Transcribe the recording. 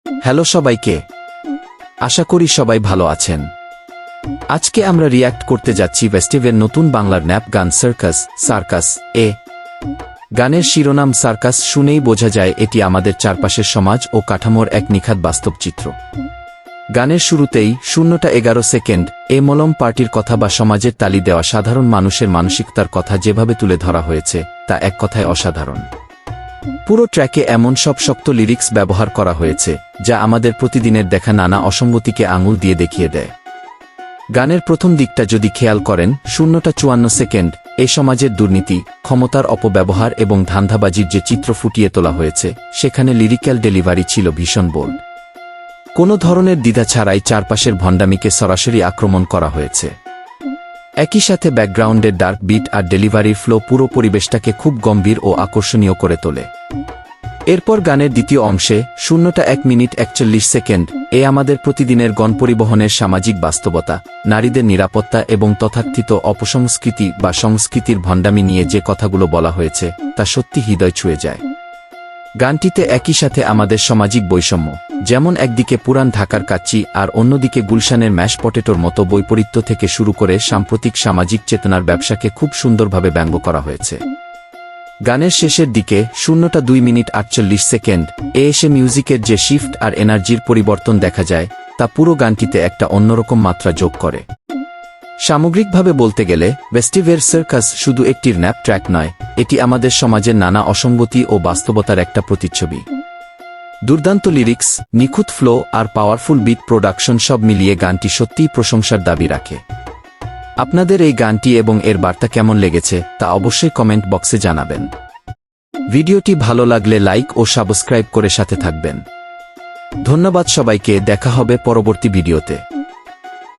Hello সবাইকে, আশা করি সবাই ভালো আছেন। আজকে আমরা রিয়্যাক্ট করতে যাচ্ছি ভেস্টিভের নতুন বাংলার ন্যাপ গান সার্কাস এ। গানের শিরোনাম সার্কাস শুনেই বোঝা যায় এটি আমাদের চারপাশের সমাজ ও কাঠামোর এক নিখাত বাস্তব চিত্র। গানের শুরুতেই 0:11 এ মলম পার্টির কথা বা সমাজের তালি দেওয়া সাধারণ মানুষের মানসিকতার কথা যেভাবে তুলে ধরা হয়েছে তা এক কথায় অসাধারণ। পুরো ট্র্যাকে এমন সব শক্ত লিরিক্স ব্যবহার করা হয়েছে যা আমাদের প্রতিদিনের দেখা নানা অসঙ্গতিকে আঙুল দিয়ে দেখিয়ে দেয়। গানের প্রথম দিকটা যদি খেয়াল করেন, 0:54 এ সমাজের দুর্নীতি, ক্ষমতার অপব্যবহার এবং ধান্দাবাজির যে চিত্র ফুটিয়ে তোলা হয়েছে সেখানে লিরিক্যাল ডেলিভারি ছিল ভীষণ বোল্ড। কোনো ধরনের দ্বিধা ছাড়াই চারপাশের ভণ্ডামিকে সরাসরি আক্রমণ করা হয়েছে। একই সাথে ব্যাকগ্রাউন্ডের ডার্ক বিট আর ডেলিভারির ফ্লো পুরো পরিবেশটাকে খুব গম্ভীর ও আকর্ষণীয় করে তোলে। এরপর গানের দ্বিতীয় অংশে 0:1:41 এ আমাদের প্রতিদিনের গণপরিবহনের সামাজিক বাস্তবতা, নারীদের নিরাপত্তা এবং তথাকথিত অপসংস্কৃতি বা সংস্কৃতির ভণ্ডামি নিয়ে যে কথাগুলো বলা হয়েছে তা সত্যি হৃদয় ছুঁয়ে যায়। গানটিতে একই সাথে আমাদের সামাজিক বৈষম্য, যেমন একদিকে পুরান ঢাকার কাচ্চি আর অন্যদিকে গুলশানের ম্যাশ পটেটোর মতো বৈপরীত্য থেকে শুরু করে সাম্প্রতিক সামাজিক চেতনার ব্যবসাকে খুব সুন্দরভাবে ব্যঙ্গ করা হয়েছে। গানের শেষের দিকে 0:2:48 এ এসে মিউজিকের যে শিফট আর এনার্জির পরিবর্তন দেখা যায় তা পুরো গানটিতে একটা অন্যরকম মাত্রা যোগ করে। সামগ্রিকভাবে বলতে গেলে ভেস্টিভের সার্কাস শুধু একটি র্যাপ ট্র্যাক নয়, এটি আমাদের সমাজের নানা অসঙ্গতি ও বাস্তবতার একটা প্রতিচ্ছবি। দুর্দান্ত লিরিক্স, নিখুঁত ফ্লো আর পাওয়ারফুল বিট প্রোডাকশন সব মিলিয়ে গানটি সত্যিই প্রশংসার দাবি রাখে। আপনাদের এই গানটি এবং এর বার্তা কেমন লেগেছে তা অবশ্যই কমেন্ট বক্সে জানাবেন। ভিডিওটি ভালো লাগলে লাইক ও সাবস্ক্রাইব করে সাথে থাকবেন। ধন্যবাদ সবাইকে, দেখা হবে পরবর্তী ভিডিওতে।